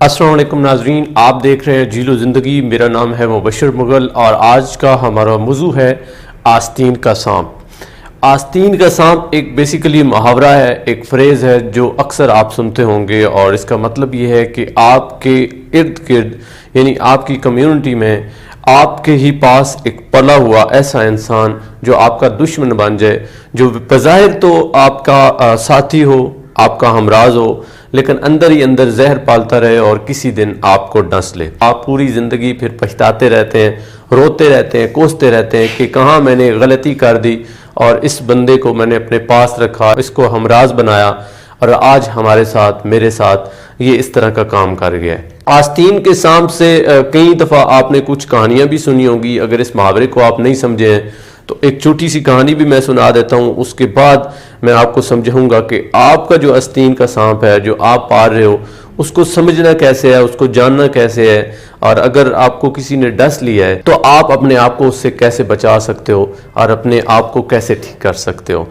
السلام علیکم ناظرین، آپ دیکھ رہے ہیں جھیل و زندگی۔ میرا نام ہے مبشر مغل اور آج کا ہمارا موضوع ہے آستین کا سانپ۔ آستین کا سانپ ایک بیسیکلی محاورہ ہے، ایک فریز ہے جو اکثر آپ سنتے ہوں گے، اور اس کا مطلب یہ ہے کہ آپ کے ارد گرد یعنی آپ کی کمیونٹی میں آپ کے ہی پاس ایک پلا ہوا ایسا انسان جو آپ کا دشمن بن جائے، جو بظاہر تو آپ کا ساتھی ہو، آپ کا ہمراز ہو، لیکن اندر ہی اندر زہر پالتا رہے اور کسی دن آپ کو ڈس لے۔ آپ پوری زندگی پھر پچھتاتے رہتے ہیں، روتے رہتے ہیں، کوستے رہتے ہیں کہ کہاں میں نے غلطی کر دی اور اس بندے کو میں نے اپنے پاس رکھا، اس کو ہمراز بنایا، اور آج ہمارے ساتھ میرے ساتھ یہ اس طرح کا کام کر گیا ہے۔ آستین کے سانپ سے کئی دفعہ آپ نے کچھ کہانیاں بھی سنی ہوں گی۔ اگر اس محاورے کو آپ نہیں سمجھے ہیں تو ایک چھوٹی سی کہانی بھی میں سنا دیتا ہوں، اس کے بعد میں آپ کو سمجھاؤں گا کہ آپ کا جو آستین کا سانپ ہے جو آپ پال رہے ہو، اس کو سمجھنا کیسے ہے، اس کو جاننا کیسے ہے، اور اگر آپ کو کسی نے ڈس لیا ہے تو آپ اپنے آپ کو اس سے کیسے بچا سکتے ہو اور اپنے آپ کو کیسے ٹھیک کر سکتے ہو۔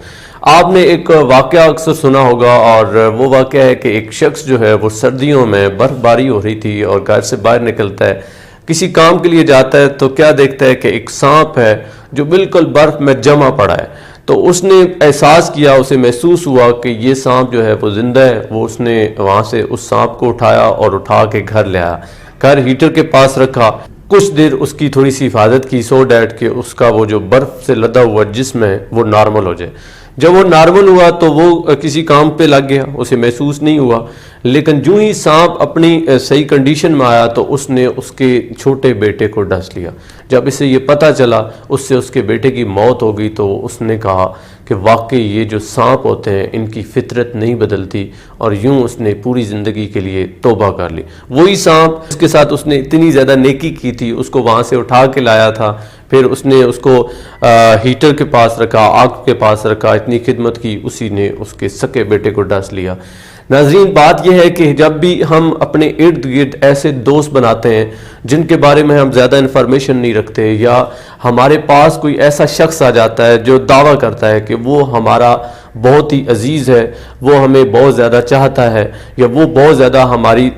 آپ نے ایک واقعہ اکثر سنا ہوگا، اور وہ واقعہ ہے کہ ایک شخص جو ہے وہ سردیوں میں برف باری ہو رہی تھی اور گھر سے باہر نکلتا ہے، کسی کام کے لیے جاتا ہے تو کیا دیکھتا ہے کہ ایک سانپ ہے جو بالکل برف میں جمع پڑا ہے۔ تو اس نے احساس کیا، اسے محسوس ہوا کہ یہ سانپ جو ہے وہ زندہ ہے۔ وہ اس نے وہاں سے اس سانپ کو اٹھایا اور اٹھا کے گھر لے آیا، گھر ہیٹر کے پاس رکھا، کچھ دیر اس کی تھوڑی سی حفاظت کی سو ڈیٹ کہ اس کا وہ جو برف سے لدا ہوا جسم ہے وہ نارمل ہو جائے۔ جب وہ نارمل ہوا تو وہ کسی کام پہ لگ گیا، اسے محسوس نہیں ہوا، لیکن جو ہی سانپ اپنی صحیح کنڈیشن میں آیا تو اس نے اس کے چھوٹے بیٹے کو ڈس لیا۔ جب اسے یہ پتہ چلا اس سے اس کے بیٹے کی موت ہو گئی، تو اس نے کہا کہ واقعی یہ جو سانپ ہوتے ہیں ان کی فطرت نہیں بدلتی، اور یوں اس نے پوری زندگی کے لیے توبہ کر لی۔ وہی سانپ جس کے ساتھ اس نے اتنی زیادہ نیکی کی تھی، اس کو وہاں سے اٹھا کے لایا تھا، پھر اس نے اس کو ہیٹر کے پاس رکھا، آگ کے پاس رکھا، اتنی خدمت کی، اسی نے اس کے سکے بیٹے کو ڈس لیا۔ ناظرین، بات یہ ہے کہ جب بھی ہم اپنے ارد گرد ایسے دوست بناتے ہیں جن کے بارے میں ہم زیادہ انفارمیشن نہیں رکھتے، یا ہمارے پاس کوئی ایسا شخص آ جاتا ہے جو دعویٰ کرتا ہے کہ وہ ہمارا بہت ہی عزیز ہے، وہ ہمیں بہت زیادہ چاہتا ہے، یا وہ بہت زیادہ ہماری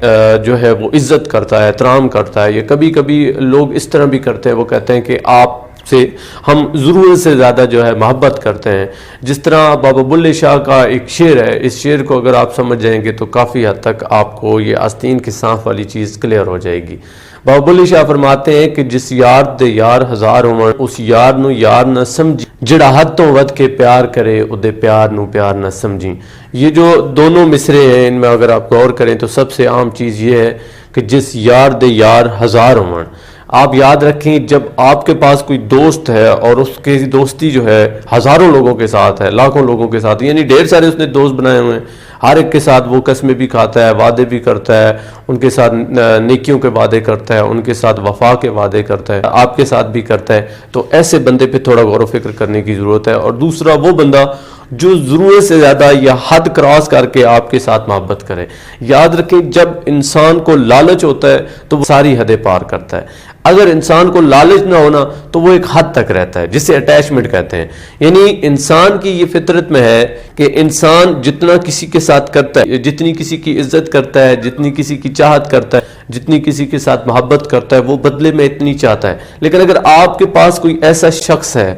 جو ہے وہ عزت کرتا ہے، احترام کرتا ہے، یا کبھی کبھی لوگ اس طرح بھی کرتے ہیں، وہ کہتے ہیں کہ آپ سے ہم ضرورت سے زیادہ جو ہے محبت کرتے ہیں۔ جس طرح بابا بلے شاہ کا ایک شعر ہے، اس شعر کو اگر آپ سمجھ جائیں گے تو کافی حد تک آپ کو یہ آستین کے سانپ والی چیز کلیئر ہو جائے گی۔ بابا بلے شاہ فرماتے ہیں کہ جس یار دے یار ہزار ہون، اس یار نو یار نہ سمجھی، جڑا حد تو ود کے پیار کرے اودے پیار نو پیار نہ سمجھی۔ یہ جو دونوں مصرے ہیں، ان میں اگر آپ غور کریں تو سب سے عام چیز یہ ہے کہ جس یار دے یار ہزار ہون۔ آپ یاد رکھیں، جب آپ کے پاس کوئی دوست ہے اور اس کی دوستی جو ہے ہزاروں لوگوں کے ساتھ ہے، لاکھوں لوگوں کے ساتھ، یعنی ڈھیر سارے اس نے دوست بنائے ہوئے ہیں، ہر ایک کے ساتھ وہ قسمیں بھی کھاتا ہے، وعدے بھی کرتا ہے، ان کے ساتھ نیکیوں کے وعدے کرتا ہے، ان کے ساتھ وفا کے وعدے کرتا ہے، آپ کے ساتھ بھی کرتا ہے، تو ایسے بندے پہ تھوڑا غور و فکر کرنے کی ضرورت ہے۔ اور دوسرا وہ بندہ جو ضرورت سے زیادہ یا حد کراس کر کے آپ کے ساتھ محبت کرے۔ یاد رکھیں، جب انسان کو لالچ ہوتا ہے تو وہ ساری حدیں پار کرتا ہے۔ اگر انسان کو لالچ نہ ہونا تو وہ ایک حد تک رہتا ہے، جسے اٹیچمنٹ کہتے ہیں۔ یعنی انسان کی یہ فطرت میں ہے کہ انسان جتنا کسی کے ساتھ کرتا ہے، جتنی کسی کی عزت کرتا ہے، جتنی کسی کی چاہت کرتا ہے، جتنی کسی کے ساتھ محبت کرتا ہے، وہ بدلے میں اتنی چاہتا ہے۔ لیکن اگر آپ کے پاس کوئی ایسا شخص ہے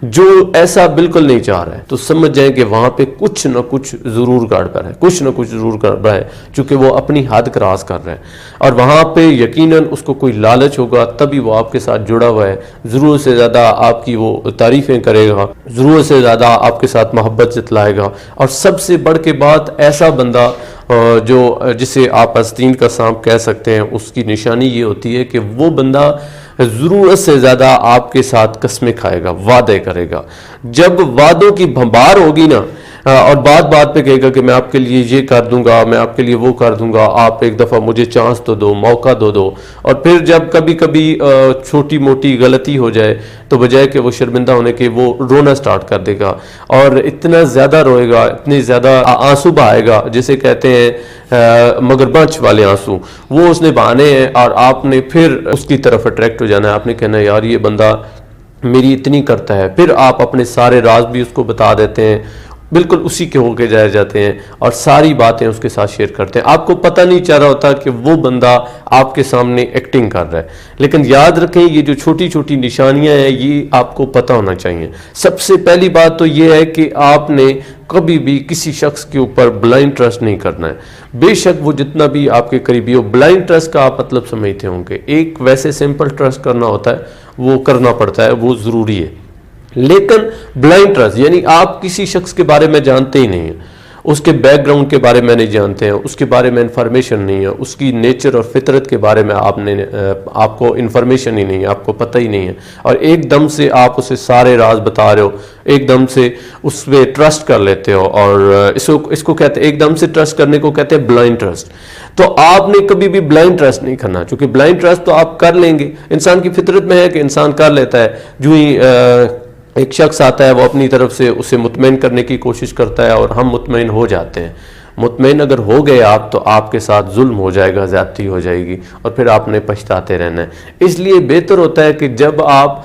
جو ایسا بالکل نہیں چاہ رہا ہے، تو سمجھ جائیں کہ وہاں پہ کچھ نہ کچھ ضرور گڑبڑ ہے، کچھ نہ کچھ ضرور گڑبڑ ہے، چونکہ وہ اپنی حد کراس کر رہے ہیں، اور وہاں پہ یقیناً اس کو کوئی لالچ ہوگا، تبھی وہ آپ کے ساتھ جڑا ہوا ہے، ضرورت سے زیادہ آپ کی وہ تعریفیں کرے گا، ضرورت سے زیادہ آپ کے ساتھ محبت جتلائے گا۔ اور سب سے بڑھ کے بات، ایسا بندہ جو جسے آپ آستین کا سانپ کہہ سکتے ہیں، اس کی نشانی یہ ہوتی ہے کہ وہ بندہ ضرورت سے زیادہ آپ کے ساتھ قسمیں کھائے گا، وعدے کرے گا۔ جب وعدوں کی بھمبار ہوگی نا، اور بات بات پہ کہے گا کہ میں آپ کے لیے یہ کر دوں گا، میں آپ کے لیے وہ کر دوں گا، آپ ایک دفعہ مجھے چانس تو دو، موقع دو، اور پھر جب کبھی کبھی چھوٹی موٹی غلطی ہو جائے تو بجائے کہ وہ شرمندہ ہونے کے، وہ رونا سٹارٹ کر دے گا، اور اتنا زیادہ روئے گا، اتنے زیادہ آنسو بہائے گا، جسے کہتے ہیں مگرمچھ والے آنسو، وہ اس نے بہانے ہیں، اور آپ نے پھر اس کی طرف اٹریکٹ ہو جانا ہے۔ آپ نے کہنا ہے یار یہ بندہ میری اتنی کرتا ہے، پھر آپ اپنے سارے راز بھی اس کو بتا دیتے ہیں، بالکل اسی کے ہو کے جاتے ہیں اور ساری باتیں اس کے ساتھ شیئر کرتے ہیں. آپ کو پتہ نہیں چل رہا ہوتا کہ وہ بندہ آپ کے سامنے ایکٹنگ کر رہا ہے. لیکن یاد رکھیں یہ جو چھوٹی چھوٹی نشانیاں ہیں یہ آپ کو پتہ ہونا چاہیے. سب سے پہلی بات تو یہ ہے کہ آپ نے کبھی بھی کسی شخص کے اوپر بلائنڈ ٹرسٹ نہیں کرنا ہے. بے شک وہ جتنا بھی آپ کے قریبی ہو. بلائنڈ ٹرسٹ کا آپ مطلب سمجھتے ہوں گے ایک ویسے سمپل ٹرسٹ کرنا ہوتا ہے, وہ کرنا پڑتا ہے, وہ ضروری ہے. لیکن بلائنڈ ٹرسٹ یعنی آپ کسی شخص کے بارے میں جانتے ہی نہیں ہیں, اس کے بیک گراؤنڈ کے بارے میں نہیں جانتے ہیں, اس کے بارے میں انفارمیشن نہیں ہے, اس کی نیچر اور فطرت کے بارے میں آپ کو انفارمیشن ہی نہیں ہے, آپ کو پتہ ہی نہیں ہے, اور ایک دم سے آپ اسے سارے راز بتا رہے ہو, ایک دم سے اس پہ ٹرسٹ کر لیتے ہو, اور اس کو کہتے ہیں ایک دم سے ٹرسٹ کرنے کو کہتے ہیں بلائنڈ ٹرسٹ. تو آپ نے کبھی بھی بلائنڈ ٹرسٹ نہیں کرنا, چونکہ بلائنڈ ٹرسٹ تو آپ کر لیں گے, انسان کی فطرت میں ہے کہ انسان کر لیتا ہے. جو ہی ایک شخص آتا ہے وہ اپنی طرف سے اسے مطمئن کرنے کی کوشش کرتا ہے اور ہم مطمئن ہو جاتے ہیں. مطمئن اگر ہو گئے آپ تو آپ کے ساتھ ظلم ہو جائے گا, زیادتی ہو جائے گی, اور پھر آپ نے پچھتاتے رہنا ہے. اس لیے بہتر ہوتا ہے کہ جب آپ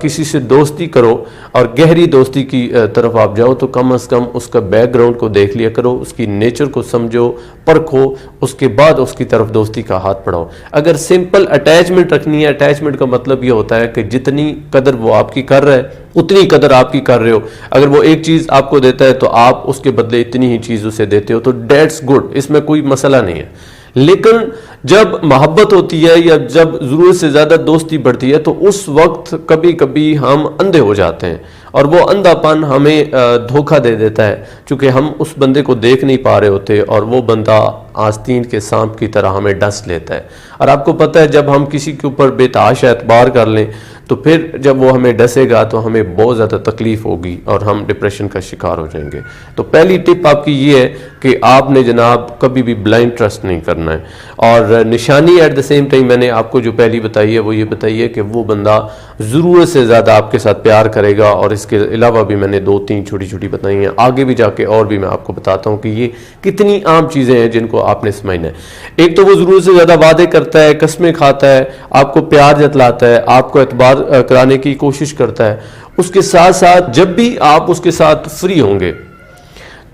کسی سے دوستی کرو اور گہری دوستی کی طرف آپ جاؤ تو کم از کم اس کا بیک گراؤنڈ کو دیکھ لیا کرو, اس کی نیچر کو سمجھو, پرکھو, اس کے بعد اس کی طرف دوستی کا ہاتھ بڑھاؤ. اگر سمپل اٹیچمنٹ رکھنی ہے, اٹیچمنٹ کا مطلب یہ ہوتا ہے کہ جتنی قدر وہ آپ کی کر رہا ہے اتنی قدر آپ کی کر رہے ہو. اگر وہ ایک چیز آپ کو دیتا ہے تو آپ اس کے بدلے اتنی ہی چیز اسے دیتے ہو, تو دیٹس گڈ, اس میں کوئی مسئلہ نہیں ہے. لیکن جب محبت ہوتی ہے یا جب ضرورت سے زیادہ دوستی بڑھتی ہے تو اس وقت کبھی کبھی ہم اندھے ہو جاتے ہیں, اور وہ اندھا پن ہمیں دھوکہ دے دیتا ہے, چونکہ ہم اس بندے کو دیکھ نہیں پا رہے ہوتے اور وہ بندہ آستین کے سانپ کی طرح ہمیں ڈس لیتا ہے. اور آپ کو پتہ ہے جب ہم کسی کے اوپر بے تحاشا اعتبار کر لیں تو پھر جب وہ ہمیں ڈسے گا تو ہمیں بہت زیادہ تکلیف ہوگی اور ہم ڈپریشن کا شکار ہو جائیں گے. تو پہلی ٹپ آپ کی یہ ہے کہ آپ نے جناب کبھی بھی بلائنڈ ٹرسٹ نہیں کرنا ہے. اور نشانی ایٹ دا سیم ٹائم میں نے آپ کو جو پہلی بتائی ہے وہ یہ بتائی ہے کہ وہ بندہ ضرورت سے زیادہ آپ کے ساتھ پیار کرے گا, اور اس کے علاوہ بھی میں نے 2-3 چھوٹی چھوٹی بتائی ہیں, آگے بھی جا کے اور بھی میں آپ کو بتاتا ہوں کہ یہ کتنی عام چیزیں ہیں جن کو آپ نے سمجھنا ہے. ایک تو وہ ضرورت سے زیادہ وعدے کرتا ہے, قسمیں کھاتا ہے, آپ کو پیار جتلاتا ہے, آپ کو اعتبار کرانے کی کوشش کرتا ہے. اس کے ساتھ ساتھ جب بھی آپ اس کے ساتھ فری ہوں گے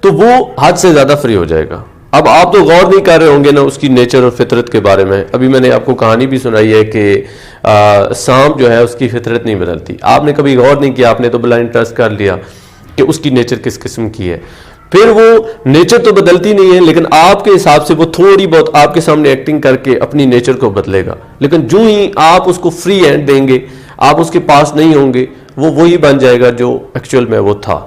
تو وہ حد سے زیادہ فری ہو جائے گا. اب آپ تو غور نہیں کر رہے ہوں گے نا اس کی نیچر اور فطرت کے بارے میں. ابھی میں نے آپ کو کہانی بھی سنائی ہے کہ سانپ جو ہے اس کی فطرت نہیں بدلتی. آپ نے کبھی غور نہیں کیا, آپ نے تو بلائنڈ ٹرسٹ کر لیا کہ اس کی نیچر کس قسم کی ہے. پھر وہ نیچر تو بدلتی نہیں ہے, لیکن آپ کے حساب سے وہ تھوڑی بہت آپ کے سامنے ایکٹنگ کر کے اپنی نیچر کو بدلے گا. لیکن جو ہی آپ اس کو فری ہینڈ دیں گے, آپ اس کے پاس نہیں ہوں گے, وہ وہی بن جائے گا جو ایکچوئل میں وہ تھا.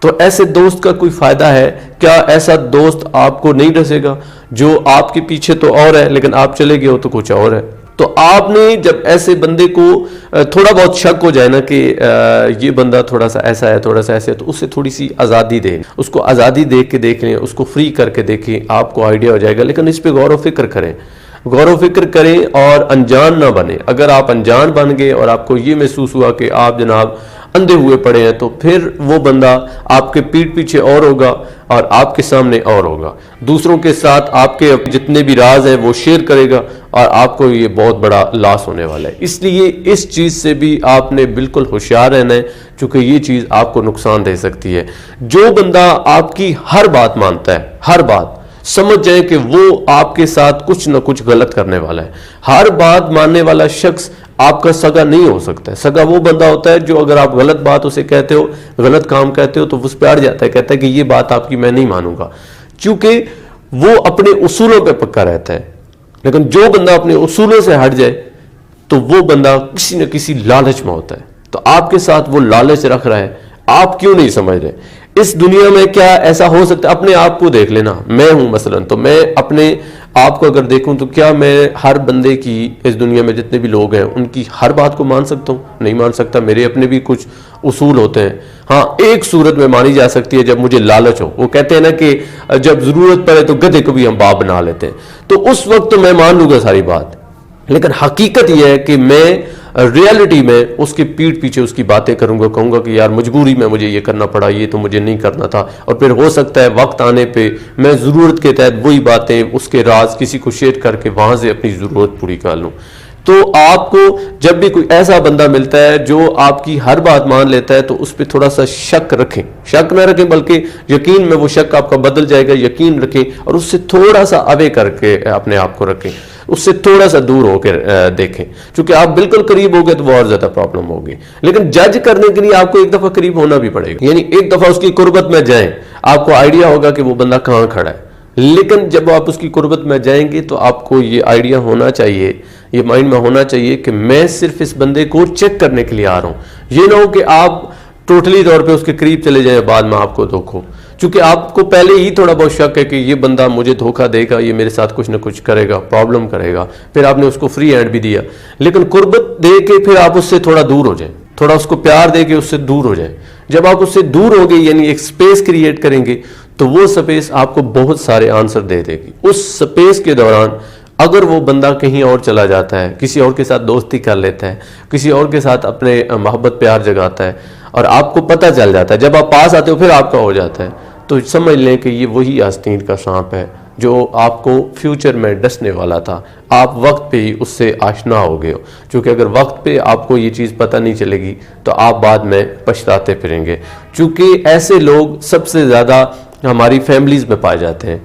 تو ایسے دوست کا کوئی فائدہ ہے کیا؟ ایسا دوست آپ کو نہیں ڈسے گا جو آپ کے پیچھے تو اور ہے لیکن آپ چلے گئے ہو تو کچھ اور ہے. تو آپ نے جب ایسے بندے کو تھوڑا بہت شک ہو جائے نا کہ یہ بندہ تھوڑا سا ایسا ہے, تھوڑا سا ایسا ہے, تو اس سے تھوڑی سی آزادی دیں, اس کو آزادی دے کے دیکھ لیں, اس کو فری کر کے دیکھیں, آپ کو آئیڈیا ہو جائے گا. لیکن اس پہ غور و فکر کریں, غور و فکر کریں اور انجان نہ بنیں. اگر آپ انجان بن گئے اور آپ کو یہ محسوس ہوا کہ آپ جناب اندھے ہوئے پڑے ہیں تو پھر وہ بندہ آپ کے پیٹھ پیچھے اور ہوگا اور آپ کے سامنے اور ہوگا. دوسروں کے ساتھ آپ کے جتنے بھی راز ہیں وہ شیئر کرے گا اور آپ کو یہ بہت بڑا لاس ہونے والا ہے. اس لیے اس چیز سے بھی آپ نے بالکل ہوشیار رہنا ہے, چونکہ یہ چیز آپ کو نقصان دے سکتی ہے. جو بندہ آپ کی ہر بات مانتا ہے, ہر بات, سمجھ جائیں کہ وہ آپ کے ساتھ کچھ نہ کچھ غلط کرنے والا ہے. ہر بات ماننے والا شخص آپ کا سگا نہیں ہو سکتا ہے. سگا وہ بندہ ہوتا ہے جو اگر آپ غلط بات اسے کہتے ہو, غلط کام کہتے ہو, تو وہ اس پہ اڑ جاتا ہے, کہتا ہے کہ یہ بات آپ کی میں نہیں مانوں گا, چونکہ وہ اپنے اصولوں پہ پکا رہتا ہے. لیکن جو بندہ اپنے اصولوں سے ہٹ جائے تو وہ بندہ کسی نہ کسی لالچ میں ہوتا ہے. تو آپ کے ساتھ وہ لالچ رکھ رہا ہے, آپ کیوں نہیں سمجھ رہے؟ اس دنیا میں کیا ایسا ہو سکتا ہے؟ اپنے آپ کو دیکھ لینا. میں ہوں مثلا, تو میں اپنے آپ کو اگر دیکھوں تو کیا میں ہر بندے کی, اس دنیا میں جتنے بھی لوگ ہیں ان کی ہر بات کو مان سکتا ہوں؟ نہیں مان سکتا. میرے اپنے بھی کچھ اصول ہوتے ہیں. ہاں, ایک صورت میں مانی جا سکتی ہے جب مجھے لالچ ہو. وہ کہتے ہیں نا کہ جب ضرورت پڑے تو گدھے کو بھی ہم باپ بنا لیتے ہیں, تو اس وقت تو میں مان لوں گا ساری بات. لیکن حقیقت یہ ہے کہ میں ریالٹی میں اس کے پیٹھ پیچھے اس کی باتیں کروں گا, کہوں گا کہ یار مجبوری میں مجھے یہ کرنا پڑا, یہ تو مجھے نہیں کرنا تھا. اور پھر ہو سکتا ہے وقت آنے پہ میں ضرورت کے تحت وہی باتیں, اس کے راز کسی کو شیئر کر کے وہاں سے اپنی ضرورت پوری کر لوں. تو آپ کو جب بھی کوئی ایسا بندہ ملتا ہے جو آپ کی ہر بات مان لیتا ہے تو اس پہ تھوڑا سا شک رکھیں، شک نہ رکھیں بلکہ یقین میں وہ شک آپ کا بدل جائے گا، یقین رکھیں اور اس سے تھوڑا سا اوے کر کے اپنے آپ کو رکھیں، اس سے تھوڑا سا دور ہو کے دیکھیں، چونکہ آپ بالکل قریب ہو گئے تو اور زیادہ پرابلم ہوگی۔ لیکن جج کرنے کے لیے آپ کو ایک دفعہ قریب ہونا بھی پڑے گا، یعنی ایک دفعہ اس کی قربت میں جائیں، آپ کو آئیڈیا ہوگا کہ وہ بندہ کہاں کھڑا ہے۔ لیکن جب آپ اس کی قربت میں جائیں گے تو آپ کو یہ آئیڈیا ہونا چاہیے، یہ مائنڈ میں ہونا چاہیے کہ میں صرف اس بندے کو چیک کرنے کے لیے آ رہا ہوں، یہ نہ ہو کہ آپ ٹوٹلی طور پہ اس کے قریب چلے جائیں، بعد میں آپ کو دھوکا ہو، چونکہ آپ کو پہلے ہی تھوڑا بہت شک ہے کہ یہ بندہ مجھے دھوکا دے گا، یہ میرے ساتھ کچھ نہ کچھ کرے گا، پرابلم کرے گا، پھر آپ نے اس کو فری ہینڈ بھی دیا۔ لیکن قربت دے کے پھر آپ اس سے تھوڑا دور ہو جائیں، تھوڑا اس کو پیار دے کے اس سے دور ہو جائیں۔ جب آپ اس سے دور ہو گے یعنی ایک سپیس کریٹ کریں گے تو وہ سپیس آپ کو بہت سارے آنسر دے دے گی۔ اس سپیس کے دوران اگر وہ بندہ کہیں اور چلا جاتا ہے، کسی اور کے ساتھ دوستی کر لیتا ہے، کسی اور کے ساتھ اپنے محبت پیار جگاتا ہے اور آپ کو پتہ چل جاتا ہے، جب آپ پاس آتے ہو پھر آپ کا ہو جاتا ہے، تو سمجھ لیں کہ یہ وہی آستین کا سانپ ہے جو آپ کو فیوچر میں ڈسنے والا تھا۔ آپ وقت پہ ہی اس سے آشنا ہو گئے ہو، چونکہ اگر وقت پہ آپ کو یہ چیز پتہ نہیں چلے گی تو آپ بعد میں پچھتاتے پھریں گے، چونکہ ایسے لوگ سب سے زیادہ ہماری فیملیز میں پائے جاتے ہیں۔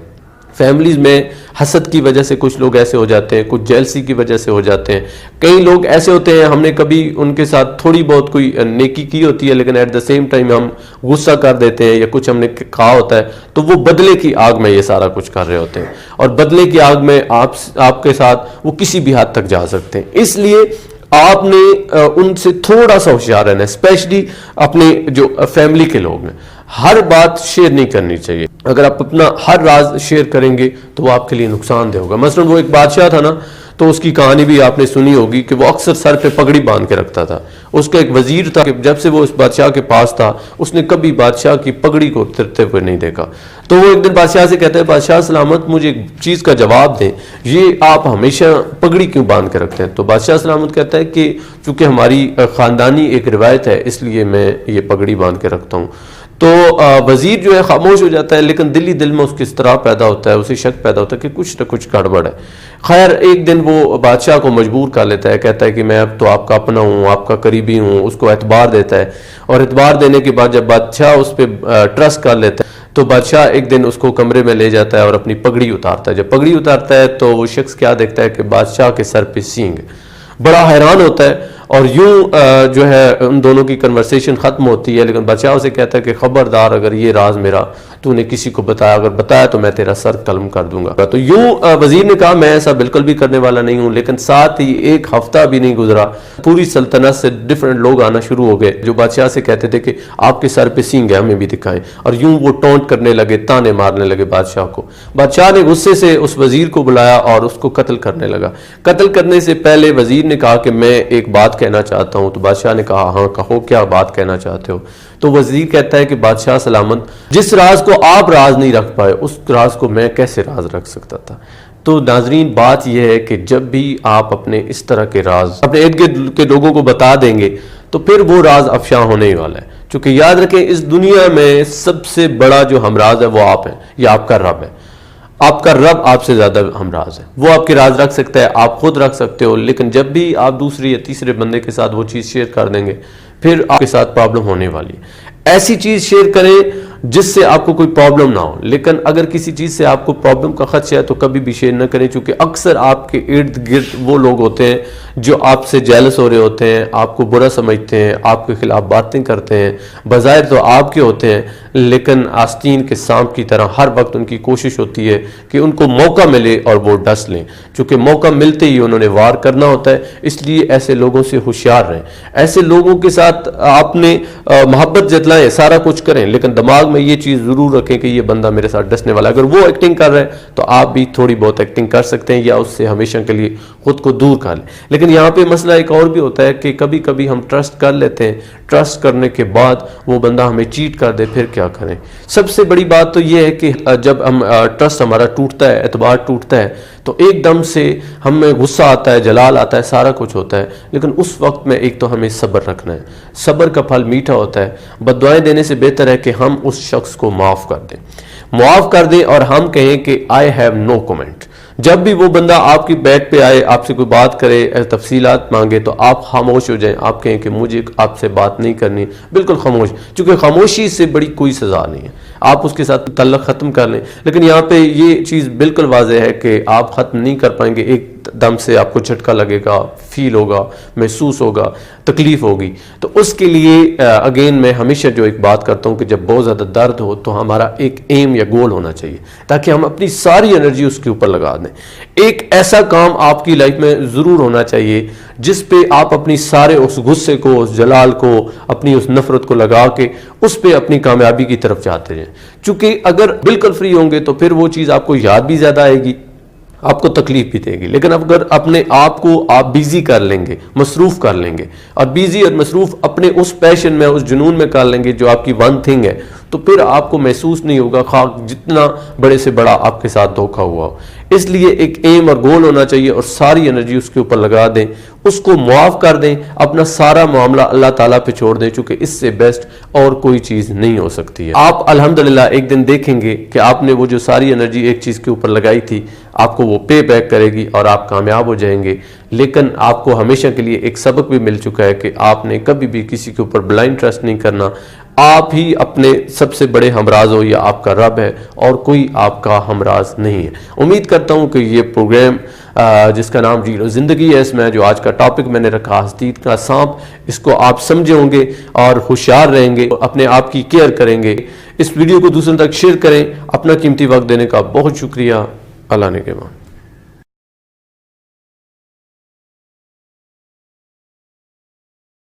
فیملیز میں حسد کی وجہ سے کچھ لوگ ایسے ہو جاتے ہیں، کچھ جیلسی کی وجہ سے ہو جاتے ہیں، کئی لوگ ایسے ہوتے ہیں ہم نے کبھی ان کے ساتھ تھوڑی بہت کوئی نیکی کی ہوتی ہے لیکن ایٹ دا سیم ٹائم ہم غصہ کر دیتے ہیں یا کچھ ہم نے کہا ہوتا ہے تو وہ بدلے کی آگ میں یہ سارا کچھ کر رہے ہوتے ہیں، اور بدلے کی آگ میں آپ کے ساتھ وہ کسی بھی حد تک جا سکتے ہیں۔ اس لیے آپ نے ان سے تھوڑا سا ہوشیار رہنا ہے، اسپیشلی اپنے جو فیملی کے لوگ ہیں۔ ہر بات شیئر نہیں کرنی چاہیے، اگر آپ اپنا ہر راز شیئر کریں گے تو وہ آپ کے لیے نقصان دہ ہوگا۔ مثلا وہ ایک بادشاہ تھا نا، تو اس کی کہانی بھی آپ نے سنی ہوگی کہ وہ اکثر سر پہ پگڑی باندھ کے رکھتا تھا۔ اس کا ایک وزیر تھا کہ جب سے وہ اس بادشاہ کے پاس تھا اس نے کبھی بادشاہ کی پگڑی کو اترتے ہوئے نہیں دیکھا۔ تو وہ ایک دن بادشاہ سے کہتا ہے، بادشاہ سلامت مجھے ایک چیز کا جواب دیں، یہ آپ ہمیشہ پگڑی کیوں باندھ کے رکھتے ہیں؟ تو بادشاہ سلامت کہتا ہے کہ چونکہ ہماری خاندانی ایک روایت ہے اس لیے میں یہ پگڑی باندھ کے رکھتا ہوں۔ تو وزیر جو ہے خاموش ہو جاتا ہے، لیکن دل میں اس کے اضطراب پیدا ہوتا ہے، اسے شک پیدا ہوتا ہے کہ کچھ نہ کچھ گڑبڑ ہے۔ خیر ایک دن وہ بادشاہ کو مجبور کر لیتا ہے، کہتا ہے کہ میں اب تو آپ کا اپنا ہوں، آپ کا قریبی ہوں، اس کو اعتبار دیتا ہے، اور اعتبار دینے کے بعد جب بادشاہ اس پہ ٹرسٹ کر لیتا ہے تو بادشاہ ایک دن اس کو کمرے میں لے جاتا ہے اور اپنی پگڑی اتارتا ہے۔ جب پگڑی اتارتا ہے تو وہ شخص کیا دیکھتا ہے کہ بادشاہ کے سر پہ سینگ، بڑا حیران ہوتا ہے، اور یوں جو ہے ان دونوں کی کنورسیشن ختم ہوتی ہے، لیکن بادشاہ اسے کہتا ہے کہ خبردار اگر یہ راز میرا تو نے کسی کو بتایا، اگر بتایا تو میں تیرا سر قلم کر دوں گا۔ تو یوں وزیر نے کہا میں ایسا بالکل بھی کرنے والا نہیں ہوں، لیکن ساتھ ہی ایک ہفتہ بھی نہیں گزرا پوری سلطنت سے ڈیفرنٹ لوگ آنا شروع ہو گئے جو بادشاہ سے کہتے تھے کہ آپ کے سر پہ سینگ ہے، ہمیں بھی دکھائیں، اور یوں وہ ٹونٹ کرنے لگے، تانے مارنے لگے بادشاہ کو۔ بادشاہ نے غصے سے اس وزیر کو بلایا اور اس کو قتل کرنے لگا۔ قتل کرنے سے پہلے وزیر نے کہا کہ میں ایک بات کہنا چاہتا ہوں، تو بادشاہ نے کہا ہاں کہو، کیا بات کہنا چاہتے ہو؟ تو وزیر کہتا ہے کہ بادشاہ سلامت جس راز کو آپ راز نہیں رکھ پائے اس راز کو میں کیسے راز رکھ سکتا تھا؟ تو ناظرین بات یہ ہے کہ جب بھی آپ اپنے اس طرح کے راز اپنے ارد گرد کے لوگوں کو بتا دیں گے تو پھر وہ راز افشاں ہونے ہی والا ہے، چونکہ یاد رکھیں اس دنیا میں سب سے بڑا جو ہمراز ہے وہ آپ ہیں، یا آپ کا رب ہے۔ آپ کا رب آپ سے زیادہ ہمراز ہے، وہ آپ کے راز رکھ سکتا ہے، آپ خود رکھ سکتے ہو، لیکن جب بھی آپ دوسری یا تیسرے بندے کے ساتھ وہ چیز شیئر کر دیں گے پھر آپ کے ساتھ پرابلم ہونے والی ہے۔ ایسی چیز شیئر کریں جس سے آپ کو کوئی پرابلم نہ ہو، لیکن اگر کسی چیز سے آپ کو پرابلم کا خدشہ ہے تو کبھی بھی شیئر نہ کریں، چونکہ اکثر آپ کے ارد گرد وہ لوگ ہوتے ہیں جو آپ سے جیلس ہو رہے ہوتے ہیں، آپ کو برا سمجھتے ہیں، آپ کے خلاف باتیں کرتے ہیں، بظاہر تو آپ کے ہوتے ہیں لیکن آستین کے سانپ کی طرح ہر وقت ان کی کوشش ہوتی ہے کہ ان کو موقع ملے اور وہ ڈس لیں، چونکہ موقع ملتے ہی انہوں نے وار کرنا ہوتا ہے۔ اس لیے ایسے لوگوں سے ہوشیار رہیں، ایسے لوگوں کے ساتھ آپ نے محبت جتلائیں، سارا کچھ کریں، لیکن دماغ میں یہ چیز ضرور رکھیں کہ یہ بندہ میرے ساتھ ڈسنے والا ہے۔ اگر وہ ایکٹنگ کر رہے ہیں تو آپ بھی تھوڑی بہت ایکٹنگ کر سکتے ہیں یا اس سے ہمیشہ کے لیے خود کو دور کر لیں۔ لیکن یہاں پہ مسئلہ ایک اور بھی ہوتا ہے کہ کبھی کبھی ہم ٹرسٹ کر لیتے ہیں، ٹرسٹ کرنے کے بعد وہ بندہ ہمیں چیٹ کر دے، پھر کیا کریں؟ سب سے بڑی بات تو یہ ہے کہ جب ہم ٹرسٹ ہمارا ٹوٹتا ہے، اعتبار ٹوٹتا ہے، تو ایک دم سے ہمیں غصہ آتا ہے، جلال آتا ہے، سارا کچھ ہوتا ہے، لیکن اس وقت میں ایک تو ہمیں صبر رکھنا ہے۔ صبر کا پھل میٹھا ہوتا ہے۔ بد دعائیں دینے سے بہتر ہے کہ ہم اس شخص کو معاف کر دیں اور ہم کہیں کہ I have no comment، جب بھی وہ بندہ آپ کی بیٹ پہ آئے، آپ سے کوئی بات کرے، تفصیلات مانگے، تو آپ خاموش ہو جائیں، آپ کہیں کہ مجھے آپ سے بات نہیں کرنی، بالکل خاموش، چونکہ خاموشی سے بڑی کوئی سزا نہیں ہے، آپ اس کے ساتھ تعلق ختم کر لیں۔ لیکن یہاں پہ یہ چیز بالکل واضح ہے کہ آپ ختم نہیں کر پائیں گے، ایک دم سے آپ کو جھٹکا لگے گا، فیل ہوگا، محسوس ہوگا، تکلیف ہوگی۔ تو اس کے لیے اگین میں ہمیشہ جو ایک بات کرتا ہوں کہ جب بہت زیادہ درد ہو تو ہمارا ایک ایم یا گول ہونا چاہیے تاکہ ہم اپنی ساری انرجی اس کے اوپر لگا دیں۔ ایک ایسا کام آپ کی لائف میں ضرور ہونا چاہیے جس پہ آپ اپنی سارے اس غصے کو، اس جلال کو، اپنی اس نفرت کو لگا کے اس پہ اپنی کامیابی کی طرف جاتے ہیں، چونکہ اگر بالکل فری ہوں گے تو پھر وہ چیز آپ کو یاد بھی زیادہ آئے گی، آپ کو تکلیف بھی دے گی۔ لیکن اگر اپنے آپ کو آپ بیزی کر لیں گے، مصروف کر لیں گے، اور بیزی اور مصروف اپنے اس پیشن میں، اس جنون میں کر لیں گے جو آپ کی ون تھنگ ہے، تو پھر آپ کو محسوس نہیں ہوگا خواہ جتنا بڑے سے بڑا آپ کے ساتھ دھوکا ہوا ہو۔ اس لیے ایک ایم اور گول ہونا چاہیے اور ساری انرجی اس کے اوپر لگا دیں، اس کو معاف کر دیں، اپنا سارا معاملہ اللہ تعالیٰ پہ چھوڑ دیں، چونکہ اس سے بیسٹ اور کوئی چیز نہیں ہو سکتی ہے۔ آپ الحمدللہ ایک دن دیکھیں گے کہ آپ نے وہ جو ساری انرجی ایک چیز کے اوپر لگائی تھی، آپ کو وہ پے بیک کرے گی اور آپ کامیاب ہو جائیں گے۔ لیکن آپ کو ہمیشہ کے لیے ایک سبق بھی مل چکا ہے کہ آپ نے کبھی بھی کسی کے اوپر بلائنڈ ٹرسٹ نہیں کرنا۔ آپ ہی اپنے سب سے بڑے ہمراز ہو، یا آپ کا رب ہے، اور کوئی آپ کا ہمراز نہیں ہے۔ امید کرتا ہوں کہ یہ پروگرام جس کا نام جیلو زندگی ہے، اس میں جو آج کا ٹاپک میں نے رکھا حسدین کا سانپ، اس کو آپ سمجھے ہوں گے اور ہوشیار رہیں گے، اپنے آپ کی کیئر کریں گے۔ اس ویڈیو کو دوسروں تک شیئر کریں۔ اپنا قیمتی وقت دینے کا بہت شکریہ۔ اللہ نے کے